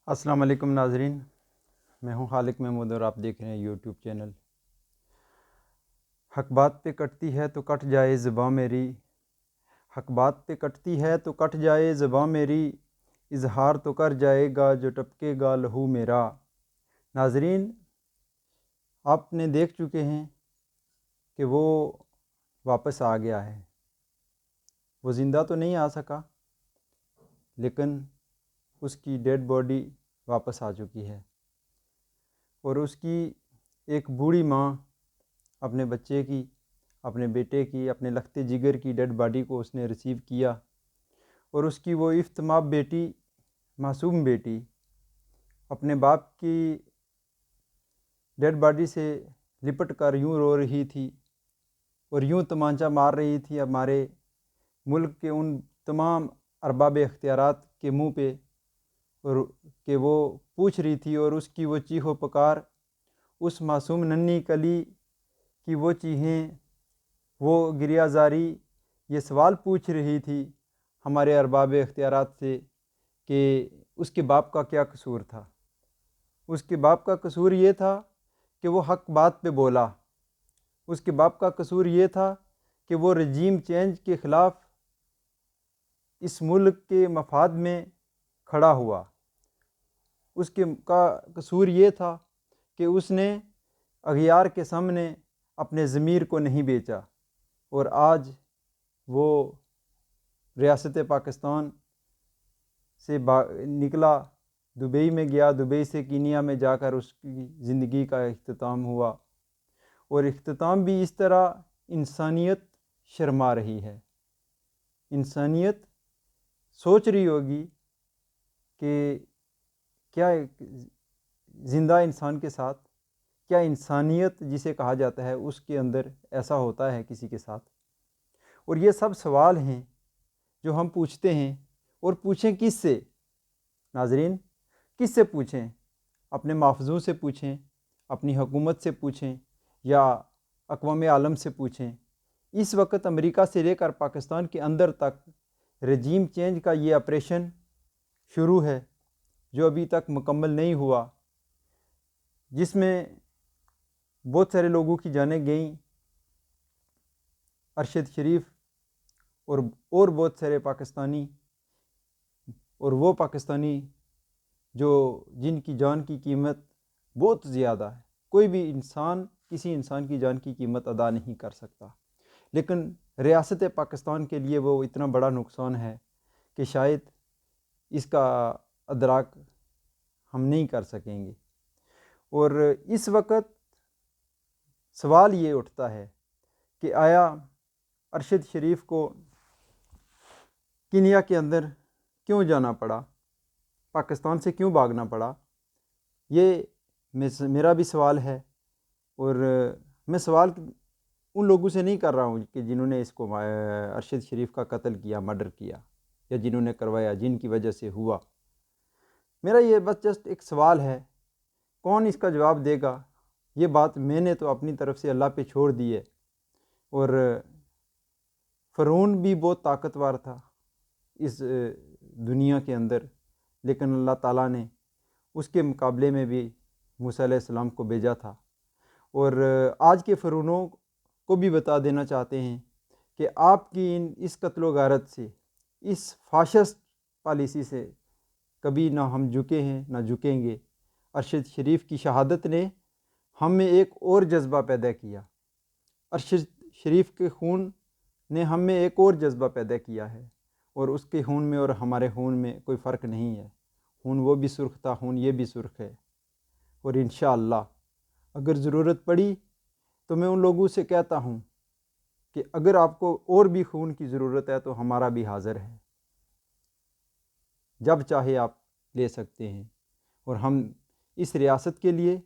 السلام علیکم ناظرین، میں ہوں خالق محمود اور آپ دیکھ رہے ہیں یوٹیوب چینل۔ حق بات پہ کٹتی ہے تو کٹ جائے زباں میری، حق بات پہ کٹتی ہے تو کٹ جائے زباں میری، اظہار تو کر جائے گا جو ٹپکے گا لہو میرا۔ ناظرین، آپ نے دیکھ چکے ہیں کہ وہ واپس آ گیا ہے۔ وہ زندہ تو نہیں آ سکا، لیکن اس کی ڈیڈ باڈی واپس آ چکی ہے، اور اس کی ایک بوڑھی ماں اپنے بچے کی، اپنے بیٹے کی، اپنے لختے جگر کی ڈیڈ باڈی کو اس نے ریسیو کیا، اور اس کی وہ افتماب بیٹی، معصوم بیٹی، اپنے باپ کی ڈیڈ باڈی سے لپٹ کر یوں رو رہی تھی اور یوں تمانچہ مار رہی تھی ہمارے ملک کے ان تمام ارباب اختیارات کے منہ پہ، اور کہ وہ پوچھ رہی تھی، اور اس کی وہ چیخ و پکار، اس معصوم ننھی کلی کی وہ چیخیں، وہ گریہ زاری، یہ سوال پوچھ رہی تھی ہمارے ارباب اختیارات سے کہ اس کے باپ کا کیا قصور تھا۔ اس کے باپ کا قصور یہ تھا کہ وہ حق بات پہ بولا، اس کے باپ کا قصور یہ تھا کہ وہ رجیم چینج کے خلاف اس ملک کے مفاد میں کھڑا ہوا۔ اس کے کا قصور یہ تھا کہ اس نے اغیار کے سامنے اپنے ضمیر کو نہیں بیچا، اور آج وہ ریاست پاکستان سے نکلا، دبئی میں گیا، دبئی سے کینیا میں جا کر اس کی زندگی کا اختتام ہوا، اور اختتام بھی اس طرح انسانیت شرما رہی ہے۔ انسانیت سوچ رہی ہوگی کہ کیا زندہ انسان کے ساتھ، کیا انسانیت جسے کہا جاتا ہے اس کے اندر ایسا ہوتا ہے کسی کے ساتھ؟ اور یہ سب سوال ہیں جو ہم پوچھتے ہیں، اور پوچھیں کس سے؟ ناظرین، کس سے پوچھیں؟ اپنے محافظوں سے پوچھیں، اپنی حکومت سے پوچھیں، یا اقوام عالم سے پوچھیں؟ اس وقت امریکہ سے لے کر پاکستان کے اندر تک رجیم چینج کا یہ آپریشن شروع ہے، جو ابھی تک مکمل نہیں ہوا، جس میں بہت سارے لوگوں کی جانیں گئیں، ارشد شریف اور بہت سارے پاکستانی، اور وہ پاکستانی جن کی جان کی قیمت بہت زیادہ ہے۔ کوئی بھی انسان کسی انسان کی جان کی قیمت ادا نہیں کر سکتا، لیکن ریاست پاکستان کے لیے وہ اتنا بڑا نقصان ہے کہ شاید اس کا ادراک ہم نہیں کر سکیں گے۔ اور اس وقت سوال یہ اٹھتا ہے کہ آیا ارشد شریف کو کینیا کے اندر کیوں جانا پڑا، پاکستان سے کیوں بھاگنا پڑا؟ یہ میرا بھی سوال ہے، اور میں سوال ان لوگوں سے نہیں کر رہا ہوں کہ جنہوں نے اس کو ارشد شریف کا قتل کیا، مرڈر کیا، یا جنہوں نے کروایا، جن کی وجہ سے ہوا۔ میرا یہ بس جسٹ ایک سوال ہے، کون اس کا جواب دے گا؟ یہ بات میں نے تو اپنی طرف سے اللہ پہ چھوڑ دی ہے، اور فرعون بھی بہت طاقتور تھا اس دنیا کے اندر، لیکن اللہ تعالیٰ نے اس کے مقابلے میں بھی موسیٰ علیہ السلام کو بھیجا تھا۔ اور آج کے فرعونوں کو بھی بتا دینا چاہتے ہیں کہ آپ کی اس قتل و غارت سے، اس فاشسٹ پالیسی سے کبھی نہ ہم جھکے ہیں نہ جھکیں گے۔ ارشد شریف کی شہادت نے ہم میں ایک اور جذبہ پیدا کیا، ارشد شریف کے خون نے ہم میں ایک اور جذبہ پیدا کیا ہے، اور اس کے خون میں اور ہمارے خون میں کوئی فرق نہیں ہے۔ خون وہ بھی سرخ تھا، خون یہ بھی سرخ ہے، اور انشاءاللہ اگر ضرورت پڑی تو میں ان لوگوں سے کہتا ہوں کہ اگر آپ کو اور بھی خون کی ضرورت ہے تو ہمارا بھی حاضر ہے، جب چاہے آپ لے سکتے ہیں، اور ہم اس ریاست کے لیے،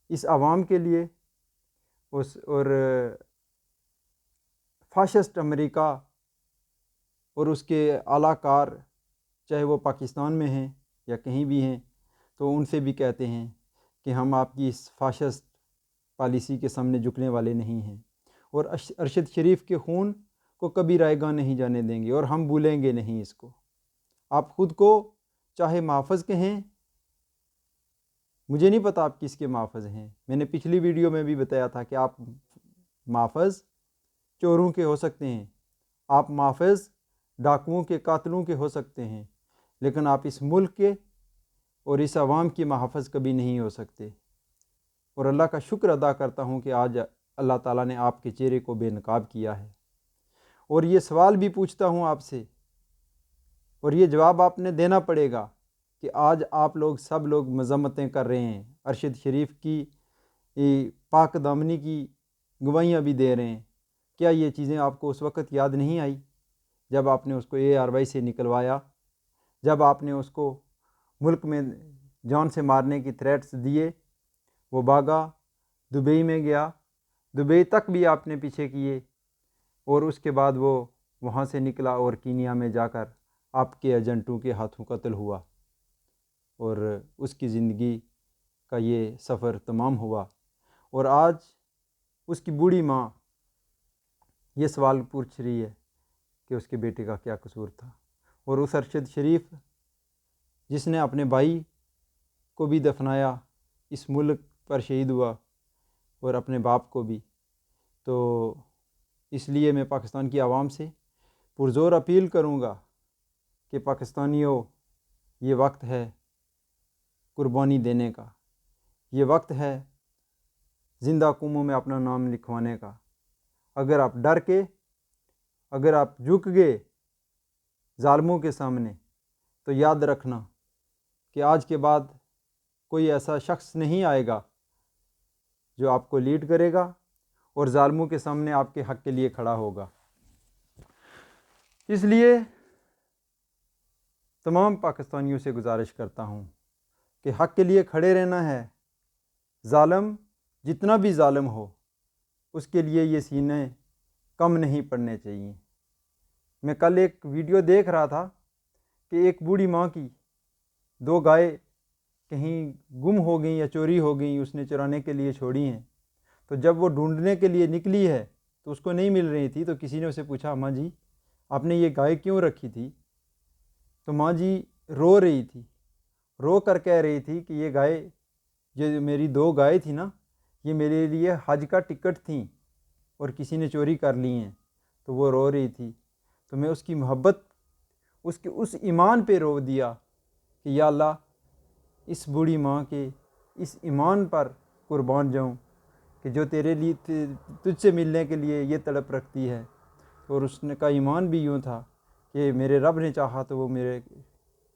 اس عوام کے لیے، اور فاشسٹ امریکہ اور اس کے اعلیٰ کار، چاہے وہ پاکستان میں ہیں یا کہیں بھی ہیں، تو ان سے بھی کہتے ہیں کہ ہم آپ کی اس فاشسٹ پالیسی کے سامنے جھکنے والے نہیں ہیں، اور ارشد شریف کے خون کو کبھی رائے گاں نہیں جانے دیں گے، اور ہم بھولیں گے نہیں اس کو۔ آپ خود کو چاہے محافظ کے ہیں، مجھے نہیں پتہ آپ کس کے محافظ ہیں، میں نے پچھلی ویڈیو میں بھی بتایا تھا کہ آپ محافظ چوروں کے ہو سکتے ہیں، آپ محافظ ڈاکوؤں کے، قاتلوں کے ہو سکتے ہیں، لیکن آپ اس ملک کے اور اس عوام کی محافظ کبھی نہیں ہو سکتے۔ اور اللہ کا شکر ادا کرتا ہوں کہ آج اللہ تعالیٰ نے آپ کے چہرے کو بے نقاب کیا ہے۔ اور یہ سوال بھی پوچھتا ہوں آپ سے، اور یہ جواب آپ نے دینا پڑے گا کہ آج آپ لوگ سب لوگ مذمتیں کر رہے ہیں، ارشد شریف کی پاک دامنی کی گواہیاں بھی دے رہے ہیں، کیا یہ چیزیں آپ کو اس وقت یاد نہیں آئی جب آپ نے اس کو ARY سے نکلوایا، جب آپ نے اس کو ملک میں جان سے مارنے کی تھریٹس دیے، وہ بھاگا، دبئی میں گیا، دبئی تک بھی آپ نے پیچھے کیے، اور اس کے بعد وہ وہاں سے نکلا اور کینیا میں جا کر آپ کے ایجنٹوں کے ہاتھوں قتل ہوا، اور اس کی زندگی کا یہ سفر تمام ہوا۔ اور آج اس کی بوڑھی ماں یہ سوال پوچھ رہی ہے کہ اس کے بیٹے کا کیا قصور تھا، اور اس ارشد شریف جس نے اپنے بھائی کو بھی دفنایا، اس ملک پر شہید ہوا، اور اپنے باپ کو بھی۔ تو اس لیے میں پاکستان کی عوام سے پرزور اپیل کروں گا کہ پاکستانیوں، یہ وقت ہے قربانی دینے کا، یہ وقت ہے زندہ قوموں میں اپنا نام لکھوانے کا۔ اگر آپ ڈر کے، اگر آپ جھک گئے ظالموں کے سامنے، تو یاد رکھنا کہ آج کے بعد کوئی ایسا شخص نہیں آئے گا جو آپ کو لیڈ کرے گا اور ظالموں کے سامنے آپ کے حق کے لیے کھڑا ہوگا۔ اس لیے تمام پاکستانیوں سے گزارش کرتا ہوں کہ حق کے لیے کھڑے رہنا ہے، ظالم جتنا بھی ظالم ہو اس کے لیے یہ سینے کم نہیں پڑنے چاہیے۔ میں کل ایک ویڈیو دیکھ رہا تھا کہ ایک بوڑھی ماں کی 2 گائے کہیں گم ہو گئیں یا چوری ہو گئیں، اس نے چرانے کے لیے چھوڑی ہیں، تو جب وہ ڈھونڈنے کے لیے نکلی ہے تو اس کو نہیں مل رہی تھی، تو کسی نے اسے پوچھا، ماں جی آپ نے یہ گائے کیوں رکھی تھی؟ تو ماں جی رو رہی تھی، رو کر کہہ رہی تھی کہ یہ گائے، جو میری 2 گائے تھی نا، یہ میرے لیے حج کا ٹکٹ تھیں اور کسی نے چوری کر لی ہیں۔ تو وہ رو رہی تھی، تو میں اس کی محبت، اس ایمان پہ رو دیا کہ یا اللہ اس بوڑھی ماں کے اس ایمان پر قربان جاؤں کہ جو تیرے لیے، تجھ سے ملنے کے لیے یہ تڑپ رکھتی ہے، اور اس نے کا ایمان بھی یوں تھا کہ میرے رب نے چاہا تو وہ میرے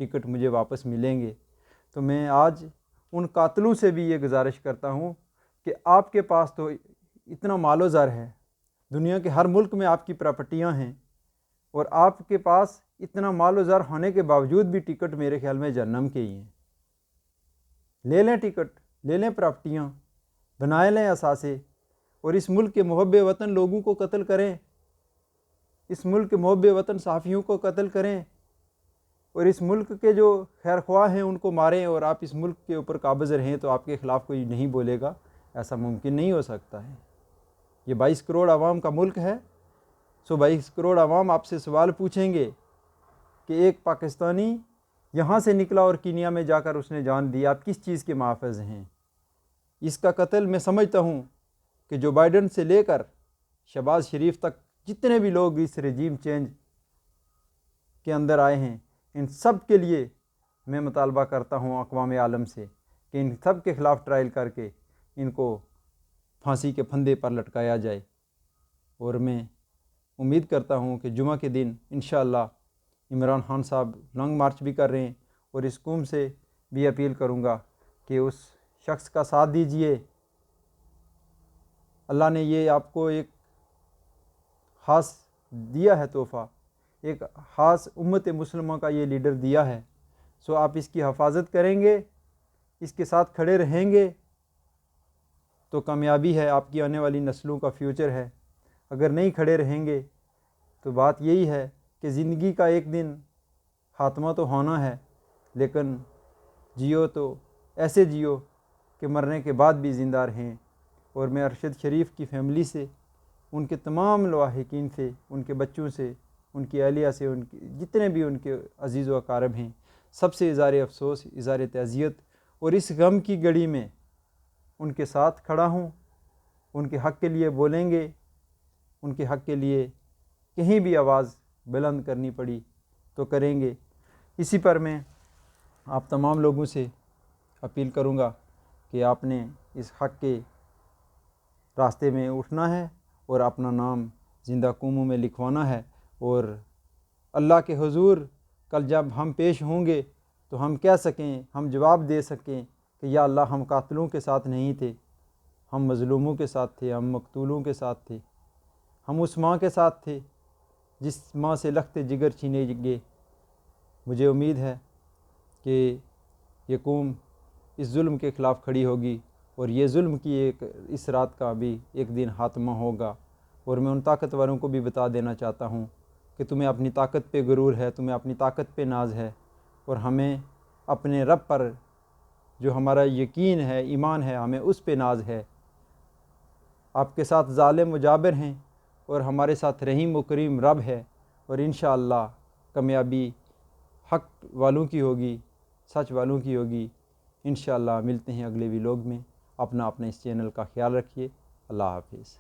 ٹکٹ مجھے واپس ملیں گے۔ تو میں آج ان قاتلوں سے بھی یہ گزارش کرتا ہوں کہ آپ کے پاس تو اتنا مال و زر ہے، دنیا کے ہر ملک میں آپ کی پراپرٹیاں ہیں، اور آپ کے پاس اتنا مال و زر ہونے کے باوجود بھی ٹکٹ میرے خیال میں جہنم کے ہی ہیں۔ لے لیں ٹکٹ، لے لیں پراپرٹیاں، بنائے لیں اثاثے، اور اس ملک کے محب وطن لوگوں کو قتل کریں، اس ملک کے محب وطن صحافیوں کو قتل کریں، اور اس ملک کے جو خیر خواہ ہیں ان کو ماریں، اور آپ اس ملک کے اوپر قابض رہیں تو آپ کے خلاف کوئی نہیں بولے گا، ایسا ممکن نہیں ہو سکتا ہے۔ یہ 22 کروڑ عوام کا ملک ہے، 22 کروڑ عوام آپ سے سوال پوچھیں گے کہ ایک پاکستانی یہاں سے نکلا اور کینیا میں جا کر اس نے جان دی، آپ کس چیز کے محافظ ہیں؟ اس کا قتل میں سمجھتا ہوں کہ جو بائیڈن سے لے کر شہباز شریف تک جتنے بھی لوگ اس رجیم چینج کے اندر آئے ہیں، ان سب کے لیے میں مطالبہ کرتا ہوں اقوام عالم سے کہ ان سب کے خلاف ٹرائل کر کے ان کو پھانسی کے پھندے پر لٹکایا جائے۔ اور میں امید کرتا ہوں کہ جمعہ کے دن انشاءاللہ عمران خان صاحب لانگ مارچ بھی کر رہے ہیں، اور اس قوم سے بھی اپیل کروں گا کہ اس شخص کا ساتھ دیجئے۔ اللہ نے یہ آپ کو ایک خاص دیا ہے تحفہ، ایک خاص امت مسلمہ کا یہ لیڈر دیا ہے، سو آپ اس کی حفاظت کریں گے، اس کے ساتھ کھڑے رہیں گے تو کامیابی ہے، آپ کی آنے والی نسلوں کا فیوچر ہے۔ اگر نہیں کھڑے رہیں گے تو بات یہی ہے کہ زندگی کا ایک دن خاتمہ تو ہونا ہے، لیکن جیو تو ایسے جیو کہ مرنے کے بعد بھی زندہ رہیں۔ اور میں ارشد شریف کی فیملی سے، ان کے تمام لواحقین سے، ان کے بچوں سے، ان کی اہلیہ سے، ان کے جتنے بھی ان کے عزیز و اقارب ہیں، سب سے اظہار افسوس، اظہار تعزیت، اور اس غم کی گھڑی میں ان کے ساتھ کھڑا ہوں۔ ان کے حق کے لیے بولیں گے، ان کے حق کے لیے کہیں بھی آواز بلند کرنی پڑی تو کریں گے۔ اسی پر میں آپ تمام لوگوں سے اپیل کروں گا کہ آپ نے اس حق کے راستے میں اٹھنا ہے اور اپنا نام زندہ قوموں میں لکھوانا ہے، اور اللہ کے حضور کل جب ہم پیش ہوں گے تو ہم کہہ سکیں، ہم جواب دے سکیں کہ یا اللہ ہم قاتلوں کے ساتھ نہیں تھے، ہم مظلوموں کے ساتھ تھے، ہم مقتولوں کے ساتھ تھے، ہم اس ماں کے ساتھ تھے جس ماں سے لخت جگر چھینے گئے۔ مجھے امید ہے کہ یہ قوم اس ظلم کے خلاف کھڑی ہوگی، اور یہ ظلم کی اس رات کا بھی ایک دن خاتمہ ہوگا۔ اور میں ان طاقتوروں کو بھی بتا دینا چاہتا ہوں کہ تمہیں اپنی طاقت پہ غرور ہے، تمہیں اپنی طاقت پہ ناز ہے، اور ہمیں اپنے رب پر جو ہمارا یقین ہے، ایمان ہے، ہمیں اس پہ ناز ہے۔ آپ کے ساتھ ظالم و جابر ہیں، اور ہمارے ساتھ رحیم و کریم رب ہے، اور انشاءاللہ کامیابی حق والوں کی ہوگی، سچ والوں کی ہوگی۔ انشاءاللہ ملتے ہیں اگلے ویلاگ میں۔ اپنا اس چینل کا خیال رکھیے۔ اللہ حافظ۔